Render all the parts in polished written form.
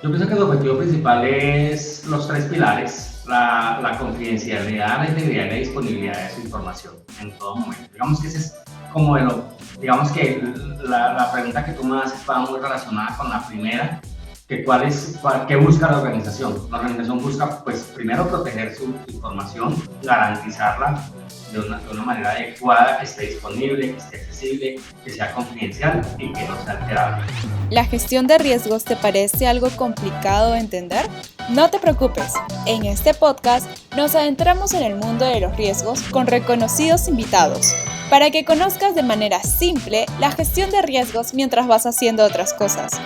Yo pienso que el objetivo principal es los tres pilares: la confidencialidad, la integridad y la disponibilidad de su información en todo momento. Digamos que ese es como digamos que la pregunta que tú me haces va muy relacionada con la primera, que ¿qué busca la organización? La organización busca, pues, primero proteger su información, garantizarla de una manera adecuada, que esté disponible, que esté accesible, que sea confidencial y que no sea alterable. ¿La gestión de riesgos te parece algo complicado de entender? No te preocupes, en este podcast nos adentramos en el mundo de los riesgos con reconocidos invitados, para que conozcas de manera simple la gestión de riesgos mientras vas haciendo otras cosas.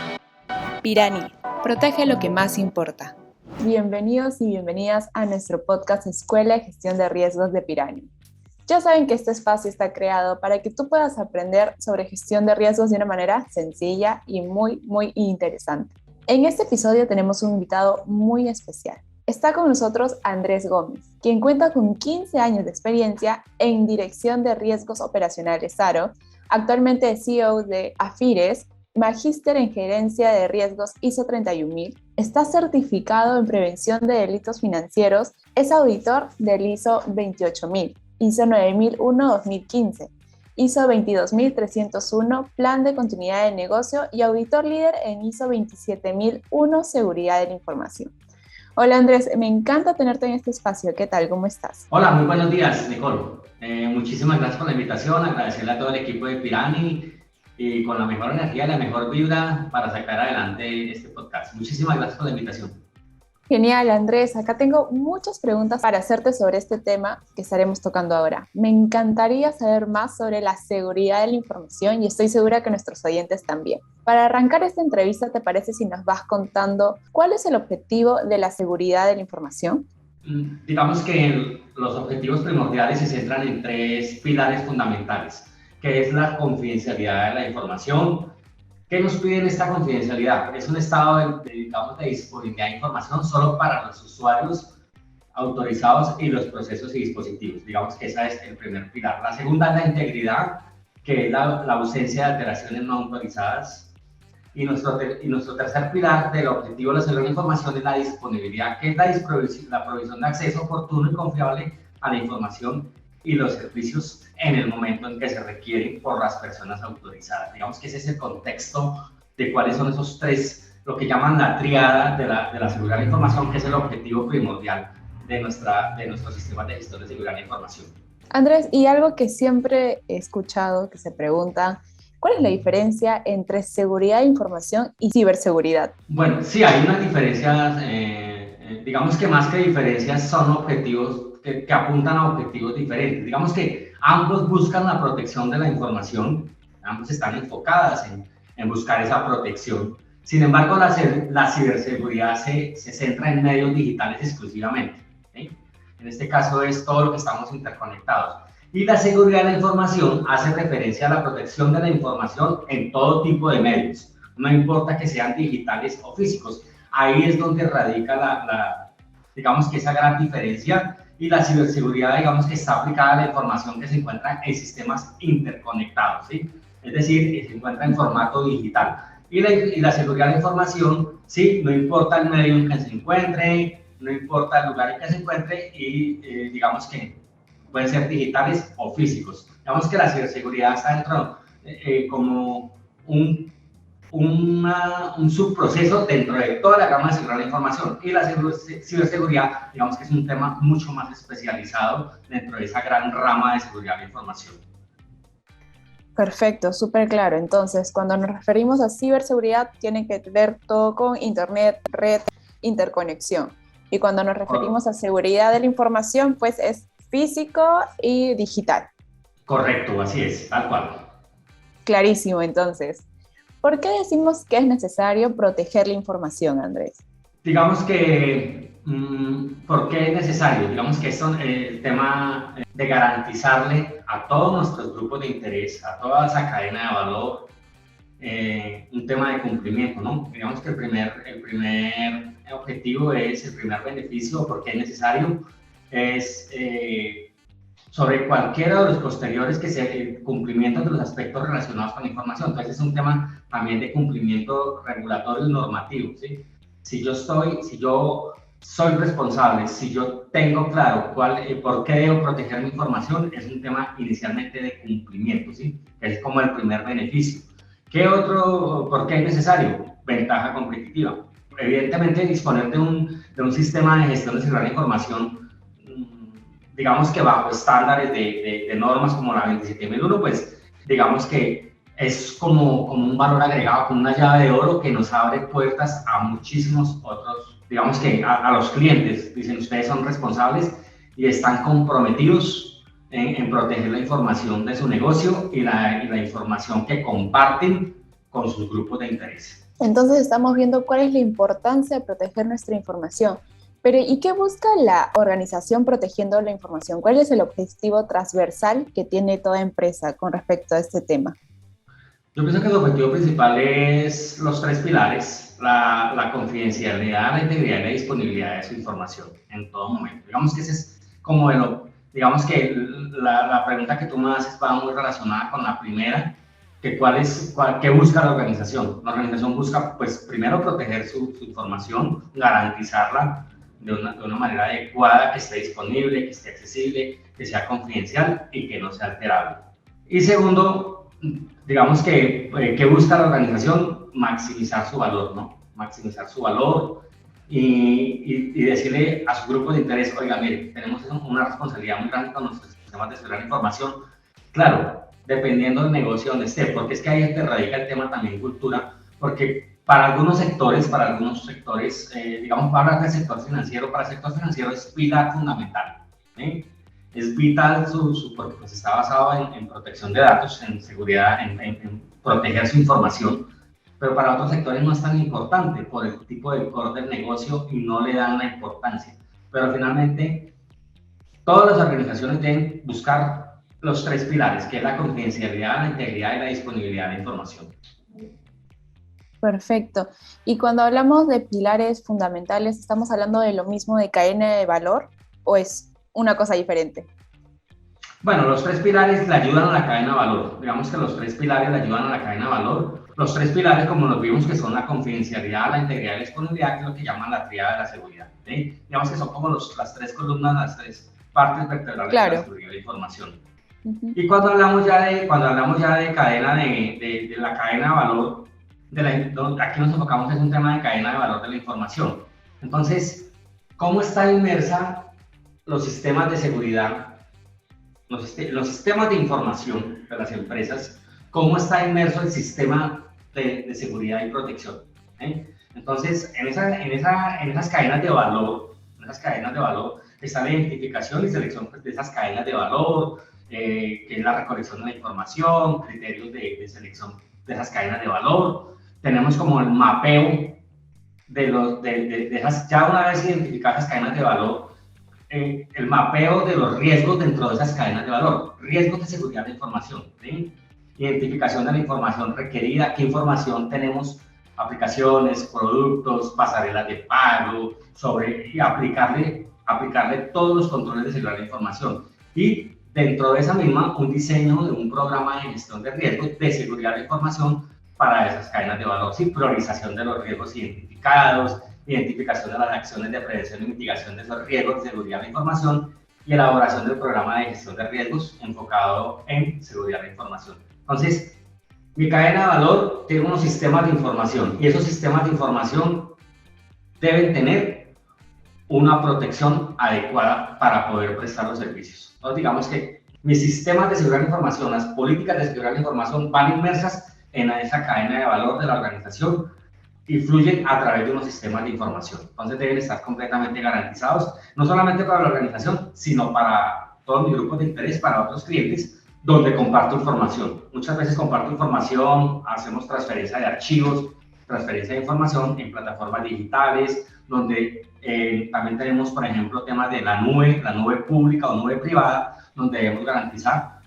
Pirani, protege lo que más importa. Bienvenidos y bienvenidas a nuestro podcast Escuela de Gestión de Riesgos de Pirani. Ya saben que este espacio está creado para que tú puedas aprender sobre gestión de riesgos de una manera sencilla y muy interesante. En este episodio tenemos un invitado muy especial. Está con nosotros Andrés Gómez, quien cuenta con 15 años de experiencia en Dirección de Riesgos Operacionales SARO, actualmente es CEO de AFIRES, magíster en Gerencia de Riesgos ISO 31000, está certificado en Prevención de Delitos Financieros, es auditor del ISO 28000, ISO 9001-2015, ISO 22301, Plan de Continuidad de Negocio y auditor líder en ISO 27001, Seguridad de la Información. Hola Andrés, me encanta tenerte en este espacio. ¿Qué tal? ¿Cómo estás? Hola, muy buenos días, Nicole. Muchísimas gracias por la invitación, agradecerle a todo el equipo de Pirani y con la mejor energía y la mejor vibra para sacar adelante este podcast. Muchísimas gracias por la invitación. Genial, Andrés. Acá tengo muchas preguntas para hacerte sobre este tema que estaremos tocando ahora. Me encantaría saber más sobre la seguridad de la información y estoy segura que nuestros oyentes también. Para arrancar esta entrevista, ¿te parece si nos vas contando cuál es el objetivo de la seguridad de la información? Digamos que los objetivos primordiales se centran en tres pilares fundamentales, que es la confidencialidad de la información. ¿Qué nos piden esta confidencialidad? Es un estado de disponibilidad de información solo para los usuarios autorizados y los procesos y dispositivos. Digamos que ese es el primer pilar. La segunda es la integridad, que es la ausencia de alteraciones no autorizadas. Y nuestro tercer pilar del objetivo de la seguridad de la información es la disponibilidad, que es la provisión de acceso oportuno y confiable a la información y los servicios en el momento en que se requieren por las personas autorizadas. Digamos que ese es el contexto de cuáles son esos tres, lo que llaman la tríada de la seguridad de la información, que es el objetivo primordial de nuestros sistemas de gestión de seguridad de la información. Andrés, y algo que siempre he escuchado que se pregunta, ¿cuál es la diferencia entre seguridad de información y ciberseguridad? Bueno, sí, hay unas diferencias, digamos que más que diferencias son objetivos que apuntan a objetivos diferentes. Digamos que ambos buscan la protección de la información, ambos están enfocadas en buscar esa protección. Sin embargo, la ciberseguridad se centra en medios digitales exclusivamente, ¿sí? En este caso es todo lo que estamos interconectados. Y la seguridad de la información hace referencia a la protección de la información en todo tipo de medios, no importa que sean digitales o físicos. Ahí es donde radica digamos que esa gran diferencia. Y la ciberseguridad, digamos que está aplicada a la información que se encuentra en sistemas interconectados, ¿sí? Es decir, que se encuentra en formato digital. Y la seguridad de la información, sí, no importa el medio en que se encuentre, no importa el lugar en que se encuentre y digamos que pueden ser digitales o físicos. Digamos que la ciberseguridad está dentro como un subproceso dentro de toda la gama de seguridad de la información, y la ciberseguridad, digamos que es un tema mucho más especializado dentro de esa gran rama de seguridad de la información. Perfecto, súper claro. Entonces, cuando nos referimos a ciberseguridad, tiene que ver todo con internet, red, interconexión. Y cuando nos referimos a seguridad de la información, pues es físico y digital. Correcto, así es, tal cual. Clarísimo, entonces. ¿Por qué decimos que es necesario proteger la información, Andrés? Digamos que, ¿por qué es necesario? Digamos que esto, el tema de garantizarle a todos nuestros grupos de interés, a toda esa cadena de valor, un tema de cumplimiento, ¿no? Digamos que el primer objetivo es, el primer beneficio, porque es necesario, es sobre cualquiera de los posteriores que sea el cumplimiento de los aspectos relacionados con la información. Entonces es un tema también de cumplimiento regulatorio y normativo, ¿sí? si yo soy responsable, si yo tengo claro por qué debo proteger mi información, es un tema inicialmente de cumplimiento, ¿sí? Es como el primer beneficio. ¿Por qué es necesario? Ventaja competitiva. Evidentemente, disponer de un sistema de gestión de seguridad de información, digamos que bajo estándares de normas como la 27001, pues digamos que es como un valor agregado, como una llave de oro que nos abre puertas a muchísimos otros, digamos que a los clientes. Dicen, ustedes son responsables y están comprometidos en proteger la información de su negocio y la información que comparten con sus grupos de interés. Entonces estamos viendo cuál es la importancia de proteger nuestra información. Pero ¿y qué busca la organización protegiendo la información? ¿Cuál es el objetivo transversal que tiene toda empresa con respecto a este tema? Yo pienso que el objetivo principal es los 3 pilares: la confidencialidad, la integridad y la disponibilidad de su información en todo momento. Digamos que ese es como digamos que la pregunta que tú me haces va muy relacionada con la primera, que ¿qué busca la organización? La organización busca, pues, primero proteger su información, garantizarla de una manera adecuada, que esté disponible, que esté accesible, que sea confidencial y que no sea alterable. Y segundo, digamos que busca la organización maximizar su valor, ¿no? Maximizar su valor y decirle a su grupo de interés, oiga, mire, tenemos una responsabilidad muy grande con nuestros sistemas de seguridad de información. Claro, dependiendo del negocio donde esté, porque es que ahí te radica el tema también cultura, porque para algunos sectores, digamos, para hablar del sector financiero, para el sector financiero es pilar fundamental, ¿sí? Es vital porque pues está basado en protección de datos, en seguridad, en proteger su información, pero para otros sectores no es tan importante por el tipo de core del negocio y no le dan la importancia. Pero finalmente, todas las organizaciones deben buscar los 3 pilares, que es la confidencialidad, la integridad y la disponibilidad de información. Perfecto. Y cuando hablamos de pilares fundamentales, ¿estamos hablando de lo mismo de cadena de valor o es una cosa diferente? Bueno, los 3 pilares le ayudan a la cadena de valor. Digamos que los 3 pilares le ayudan a la cadena de valor. Los 3 pilares, como nos vimos, que son la confidencialidad, la integridad y la disponibilidad, que es lo que llaman la tríada de la seguridad, ¿sí? Digamos que son como las 3 columnas, las 3 partes vertebrales de la seguridad de información. Uh-huh. Y cuando hablamos ya de cadena de la cadena de valor, aquí nos enfocamos en un tema de cadena de valor de la información. Entonces, ¿cómo está inmersa los sistemas de seguridad, los sistemas de información de las empresas? ¿Cómo está inmerso el sistema de seguridad y protección? Entonces, en esas cadenas de valor, está la identificación y selección de esas cadenas de valor, que es la recolección de la información, criterios de selección de esas cadenas de valor. Tenemos como el mapeo de esas, ya una vez identificadas esas cadenas de valor, el mapeo de los riesgos dentro de esas cadenas de valor, riesgos de seguridad de información, ¿sí? Identificación de la información requerida, qué información tenemos, aplicaciones, productos, pasarelas de pago, y aplicarle todos los controles de seguridad de información. Y dentro de esa misma, un diseño de un programa de gestión de riesgos de seguridad de información para esas cadenas de valor, ¿sí? Priorización de los riesgos identificados, identificación de las acciones de prevención y mitigación de esos riesgos de seguridad de información y elaboración del programa de gestión de riesgos enfocado en seguridad de información. Entonces, mi cadena de valor tiene unos sistemas de información y esos sistemas de información deben tener una protección adecuada para poder prestar los servicios. Entonces, digamos que mis sistemas de seguridad de información, las políticas de seguridad de información van inmersas en esa cadena de valor de la organización y fluyen a través de unos sistemas de información. Entonces deben estar completamente garantizados, no solamente para la organización, sino para todos mis grupos de interés, para otros clientes, donde comparto información. Muchas veces comparto información, hacemos transferencia de archivos, transferencia de información en plataformas digitales, donde también tenemos, por ejemplo, temas de la nube pública o nube privada, donde debemos garantizar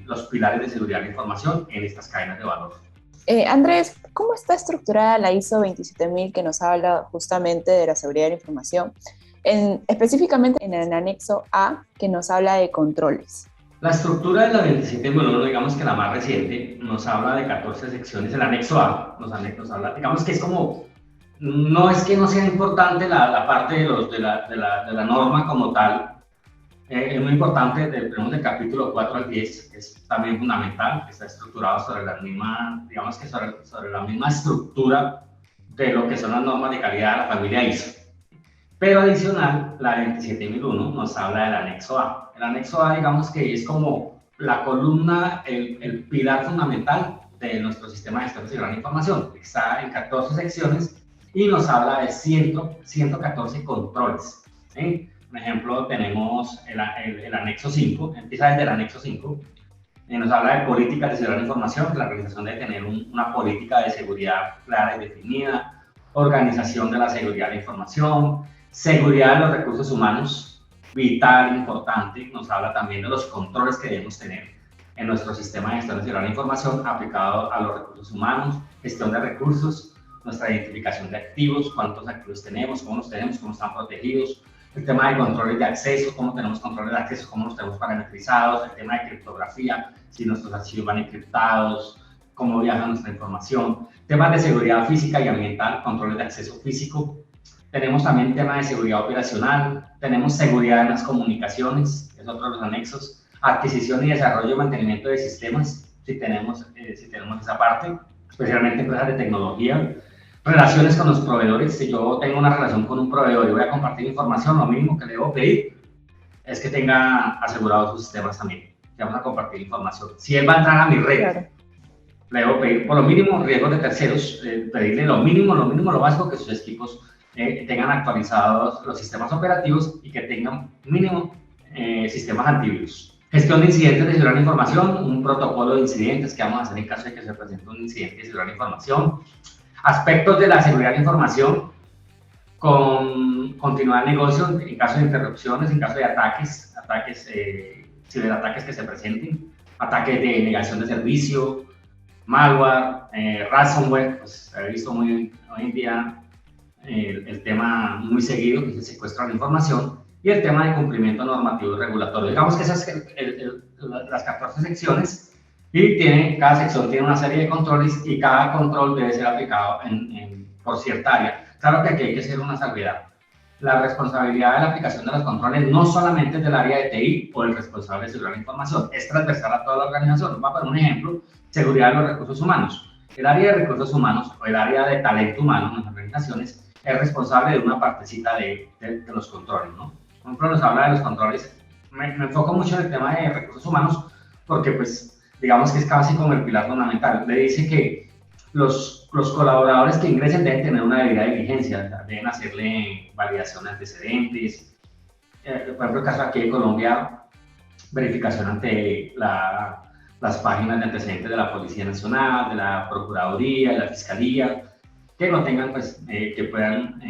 los pilares de seguridad de información en estas cadenas de valor. Andrés, ¿cómo está estructurada la ISO 27000 que nos habla justamente de la seguridad de la información? Específicamente en el anexo A, que nos habla de controles. La estructura de la 27001, digamos que la más reciente, nos habla de 14 secciones. El anexo A nos habla, digamos que es como no es que no sea importante la parte de la norma como tal. Es muy importante, tenemos del capítulo 4 al 10, es también fundamental, que está estructurado sobre la misma, digamos que sobre la misma estructura de lo que son las normas de calidad de la familia ISO. Pero adicional, la 27001 nos habla del anexo A. El anexo A, digamos que es como la columna, el pilar fundamental de nuestro sistema de gestión de gran información. Está en 14 secciones y nos habla de 114 controles, ¿sí? Por ejemplo, tenemos el anexo 5, empieza desde el anexo 5, nos habla de políticas de seguridad de la información, que la organización debe tener una política de seguridad clara y definida, organización de la seguridad de la información, seguridad de los recursos humanos, vital, importante, nos habla también de los controles que debemos tener en nuestro sistema de gestión de seguridad de la información aplicado a los recursos humanos, gestión de recursos, nuestra identificación de activos, cuántos activos tenemos, cómo los tenemos, cómo están protegidos, el tema de controles de acceso, cómo tenemos controles de acceso, cómo los tenemos parametrizados, el tema de criptografía, si nuestros archivos van encriptados, cómo viaja nuestra información, temas de seguridad física y ambiental, controles de acceso físico. Tenemos también tema de seguridad operacional, tenemos seguridad en las comunicaciones, es otro de los anexos, adquisición y desarrollo y mantenimiento de sistemas, si tenemos esa parte, especialmente empresas de tecnología. Relaciones con los proveedores, si yo tengo una relación con un proveedor y voy a compartir información, lo mínimo que le debo pedir es que tenga asegurados sus sistemas también, que vamos a compartir información. Si él va a entrar a mi red, claro, le debo pedir por lo mínimo riesgos de terceros, pedirle lo mínimo, lo básico, que sus equipos tengan actualizados los sistemas operativos y que tengan mínimo sistemas antivirus. Gestión de incidentes de seguridad de la información, un protocolo de incidentes que vamos a hacer en caso de que se presente un incidente de seguridad de la información. Aspectos de la seguridad de la información, con continuar el negocio en caso de interrupciones, en caso de ataques, ciberataques que se presenten, ataques de negación de servicio, malware, ransomware, pues se ha visto hoy en día el tema muy seguido, que es el secuestro de la información, y el tema de cumplimiento normativo y regulatorio. Digamos que esas son las 14 secciones. Y cada sección tiene una serie de controles y cada control debe ser aplicado por cierta área. Claro que aquí hay que hacer una salvedad. La responsabilidad de la aplicación de los controles no solamente es del área de TI o el responsable de seguridad de la información, es transversal a toda la organización. Voy a poner un ejemplo: seguridad de los recursos humanos. El área de recursos humanos o el área de talento humano en las organizaciones es responsable de una partecita de los controles, ¿no? Por ejemplo, nos habla de los controles. Me enfoco mucho en el tema de recursos humanos porque, pues, digamos que es casi como el pilar fundamental. Le dice que los colaboradores que ingresen deben tener una debida diligencia, deben hacerle validación de antecedentes. Por ejemplo, el caso aquí de Colombia, verificación ante las páginas de antecedentes de la Policía Nacional, de la Procuraduría, de la Fiscalía, que no tengan, pues, que puedan,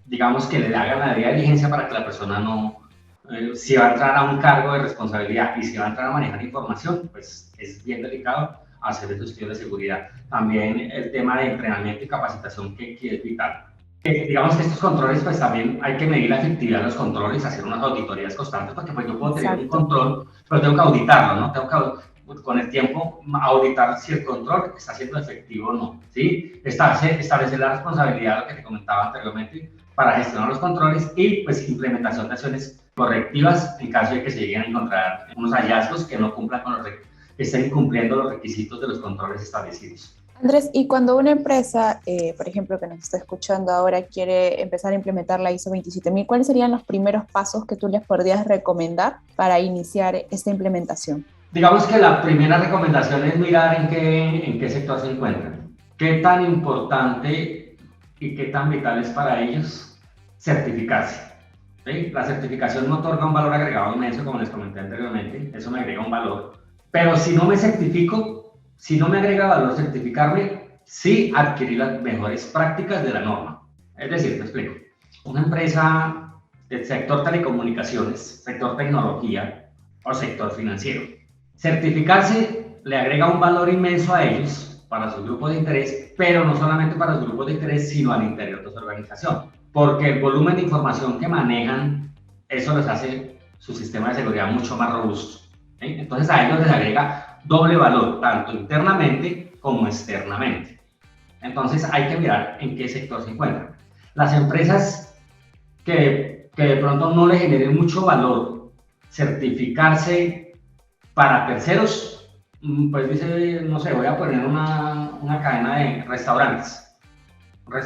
digamos que le hagan la debida diligencia para que la persona no, si va a entrar a un cargo de responsabilidad y si va a entrar a manejar información, pues es bien delicado hacer esos estudios de seguridad. También el tema de entrenamiento y capacitación que es vital. Digamos que estos controles, pues también hay que medir la efectividad de los controles, hacer unas auditorías constantes, porque pues yo puedo tener un control, pero tengo que auditarlo, ¿no? Tengo que, con el tiempo, auditar si el control está siendo efectivo o no, ¿sí? Establecer la responsabilidad, lo que te comentaba anteriormente, para gestionar los controles y, pues, implementación de acciones correctivas en caso de que se lleguen a encontrar unos hallazgos que no cumplan con que estén incumpliendo los requisitos de los controles establecidos. Andrés, y cuando una empresa, por ejemplo, que nos está escuchando ahora, quiere empezar a implementar la ISO 27000, ¿cuáles serían los primeros pasos que tú les podrías recomendar para iniciar esta implementación? Digamos que la primera recomendación es mirar en qué sector se encuentran, qué tan importante y qué tan vital es para ellos certificarse. ¿Sí? La certificación no otorga un valor agregado inmenso, como les comenté anteriormente, eso me agrega un valor, pero si no me certifico, si no me agrega valor certificarme, sí adquirir las mejores prácticas de la norma. Es decir, te explico, una empresa del sector telecomunicaciones, sector tecnología o sector financiero, certificarse le agrega un valor inmenso a ellos para sus grupos de interés, pero no solamente para los grupos de interés, sino al interior de su organización. Porque el volumen de información que manejan, eso les hace su sistema de seguridad mucho más robusto, ¿sí? Entonces a ellos les agrega doble valor, tanto internamente como externamente. Entonces hay que mirar en qué sector se encuentran. Las empresas que de pronto no le generen mucho valor certificarse para terceros, pues dice, no sé, voy a poner una cadena de restaurantes.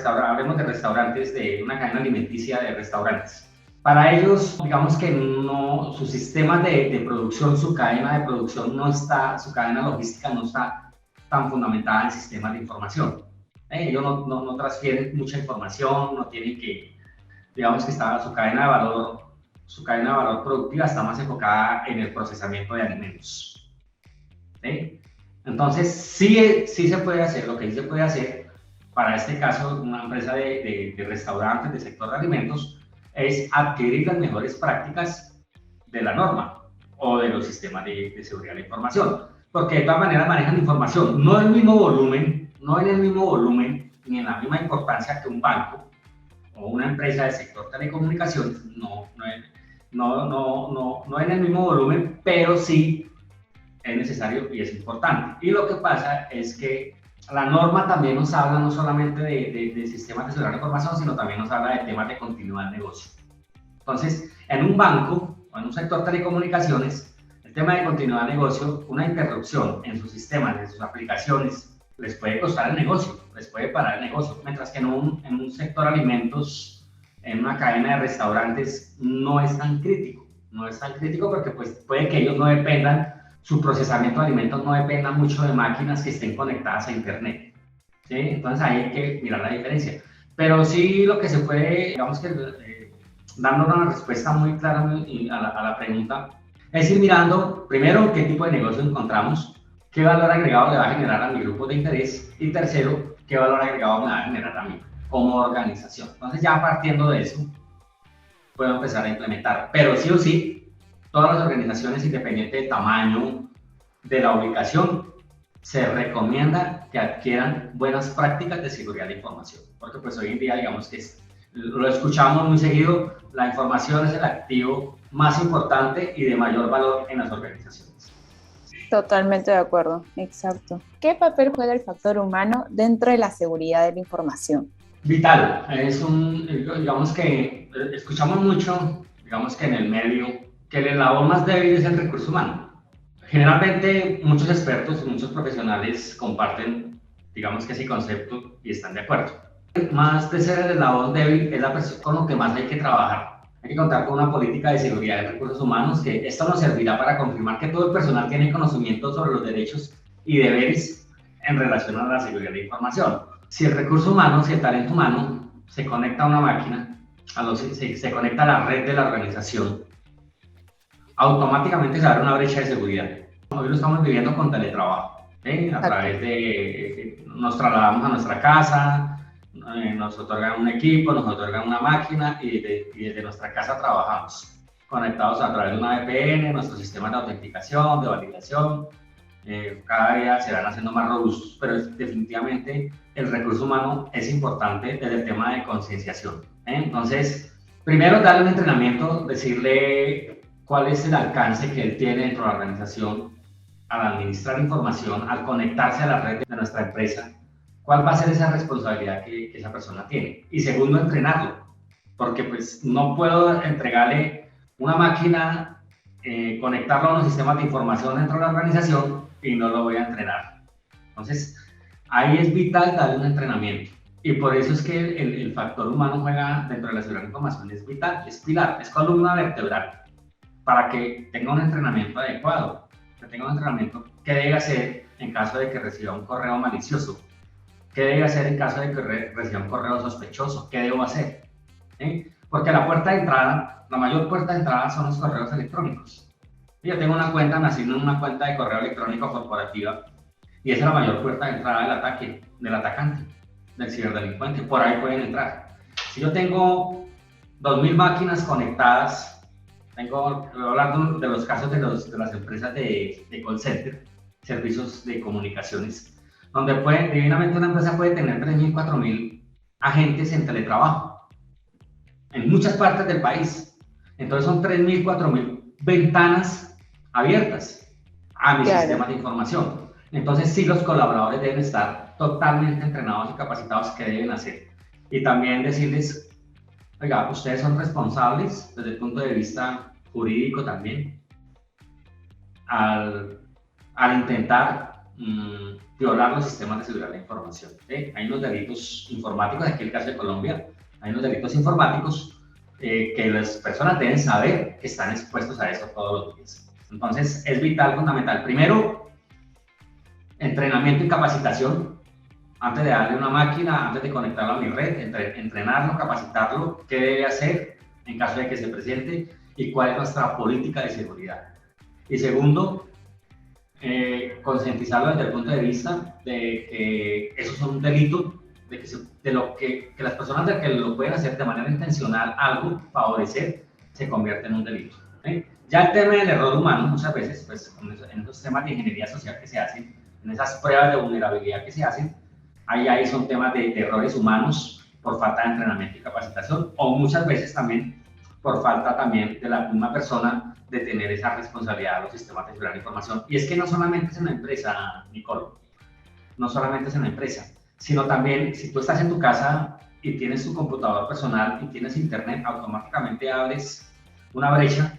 Hablemos de restaurantes, de una cadena alimenticia de restaurantes. Para ellos, digamos que no, su sistema de producción, su cadena de producción no está, su cadena logística no está tan fundamentada en sistemas de información. Ellos no transfieren mucha información, no tienen que, digamos que está su cadena de valor productiva está más enfocada en el procesamiento de alimentos. ¿Sí? Entonces, sí se puede hacer, lo que sí se puede hacer para este caso, una empresa de restaurantes, de sector de alimentos, es adquirir las mejores prácticas de la norma o de los sistemas de seguridad de la información, porque de todas maneras manejan información, no en el mismo volumen, ni en la misma importancia que un banco o una empresa del sector telecomunicaciones, no en el mismo volumen, pero sí es necesario y es importante. Y lo que pasa es que la norma también nos habla no solamente de sistemas de seguridad de información, sino también nos habla de temas de continuidad de negocio. Entonces, en un banco o en un sector telecomunicaciones, el tema de continuidad de negocio, una interrupción en sus sistemas, en sus aplicaciones, les puede costar el negocio, les puede parar el negocio, mientras que en un sector alimentos, en una cadena de restaurantes, no es tan crítico porque pues, puede que ellos no dependan, su procesamiento de alimentos no dependa mucho de máquinas que estén conectadas a internet, ¿sí? Entonces ahí hay que mirar la diferencia. Pero sí lo que se puede, digamos que dando una respuesta muy clara a la pregunta, es ir mirando primero qué tipo de negocio encontramos, qué valor agregado le va a generar a mi grupo de interés y tercero, qué valor agregado me va a generar a mí como organización. Entonces ya partiendo de eso, puedo empezar a implementar, pero sí o sí, todas las organizaciones, independiente del tamaño, de la ubicación, se recomienda que adquieran buenas prácticas de seguridad de información, porque pues hoy en día, digamos que lo escuchamos muy seguido, la información es el activo más importante y de mayor valor en las organizaciones. Totalmente de acuerdo, exacto. ¿Qué papel juega el factor humano dentro de la seguridad de la información? Vital, digamos que escuchamos mucho, digamos que en el medio, que el eslabón más débil es el recurso humano. Generalmente muchos expertos, muchos profesionales comparten, digamos que ese concepto y están de acuerdo. Más de ser el eslabón débil es la persona con lo que más hay que trabajar. Hay que contar con una política de seguridad de recursos humanos que esto nos servirá para confirmar que todo el personal tiene conocimiento sobre los derechos y deberes en relación a la seguridad de información. Si el recurso humano, si el talento humano se conecta a una máquina, se conecta a la red de la organización, automáticamente se abre una brecha de seguridad. Hoy lo estamos viviendo con teletrabajo, a través de, nos trasladamos a nuestra casa, nos otorgan un equipo, nos otorgan una máquina y desde nuestra casa trabajamos, conectados a través de una VPN, nuestros sistemas de autenticación, de validación, cada día se van haciendo más robustos, pero definitivamente el recurso humano es importante desde el tema de concienciación. Entonces, primero darle un entrenamiento, decirle cuál es el alcance que él tiene dentro de la organización al administrar información, al conectarse a la red de nuestra empresa, cuál va a ser esa responsabilidad que esa persona tiene. Y segundo, entrenarlo, porque pues no puedo entregarle una máquina, conectarlo a unos sistemas de información dentro de la organización y no lo voy a entrenar. Entonces, ahí es vital darle un entrenamiento. Y por eso es que el factor humano juega dentro de la seguridad de información, es vital, es pilar, es columna vertebral, para que tenga un entrenamiento adecuado, que tenga un entrenamiento que debe hacer en caso de que reciba un correo malicioso, qué debe hacer en caso de que reciba un correo sospechoso, qué debo hacer. Porque la puerta de entrada, la mayor puerta de entrada son los correos electrónicos. Yo tengo una cuenta, nací en una cuenta de correo electrónico corporativa y esa es la mayor puerta de entrada del ataque, del atacante, del ciberdelincuente. Por ahí pueden entrar. Si yo tengo 2.000 máquinas conectadas, voy a hablar de los casos de las empresas de call center, servicios de comunicaciones, donde divinamente una empresa puede tener 3.000, 4.000 agentes en teletrabajo, en muchas partes del país. Entonces son 3.000, 4.000 ventanas abiertas a mis sistemas de información. Entonces sí, los colaboradores deben estar totalmente entrenados y capacitados qué deben hacer. Y también decirles, oiga, ustedes son responsables desde el punto de vista jurídico también al intentar violar los sistemas de seguridad de la información. Hay unos delitos informáticos, aquí en el caso de Colombia, hay unos delitos informáticos que las personas deben saber que están expuestos a eso todos los días. Entonces es vital, fundamental. Primero, entrenamiento y capacitación. Antes de darle una máquina, antes de conectarlo a mi red, entrenarlo, capacitarlo, qué debe hacer en caso de que se presente y cuál es nuestra política de seguridad. Y segundo, concientizarlo desde el punto de vista de que eso es un delito, que las personas de que lo pueden hacer de manera intencional algo, favorecer, se convierte en un delito. Ya el tema del error humano, muchas veces, pues en esos temas de ingeniería social que se hacen, en esas pruebas de vulnerabilidad que se hacen, ahí son temas de errores humanos por falta de entrenamiento y capacitación, o muchas veces también por falta también de la misma persona de tener esa responsabilidad de los sistemas de seguridad de información. Y es que no solamente es en la empresa, Nicole, no solamente es en la empresa, sino también si tú estás en tu casa y tienes tu computador personal y tienes internet, automáticamente abres una brecha,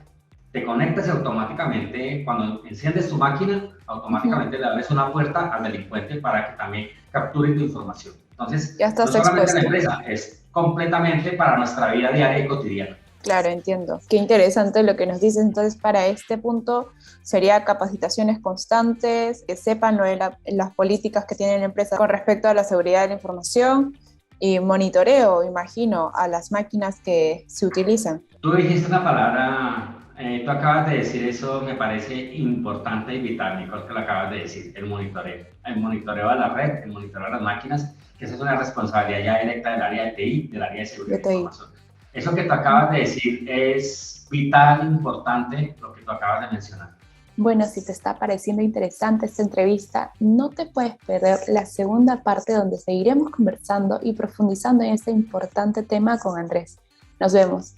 te conectas y automáticamente, cuando enciendes tu máquina, automáticamente le abres una puerta al delincuente para que también capture tu información. Entonces, ya estás no solamente expuesto. en la empresa, es completamente para nuestra vida diaria y cotidiana. Claro, entiendo. Qué interesante lo que nos dices. Entonces, para este punto, sería capacitaciones constantes, que sepan las políticas que tiene la empresa con respecto a la seguridad de la información y monitoreo, imagino, a las máquinas que se utilizan. Tú dijiste una palabra, tú acabas de decir eso, me parece importante y vital, Nicole, que lo acabas de decir, el monitoreo. El monitoreo de la red, el monitoreo de las máquinas, que esa es una responsabilidad ya directa del área de TI, del área de seguridad de información. Eso que tú acabas de decir es vital, importante, lo que tú acabas de mencionar. Bueno, si te está pareciendo interesante esta entrevista, no te puedes perder la segunda parte donde seguiremos conversando y profundizando en este importante tema con Andrés. Nos vemos.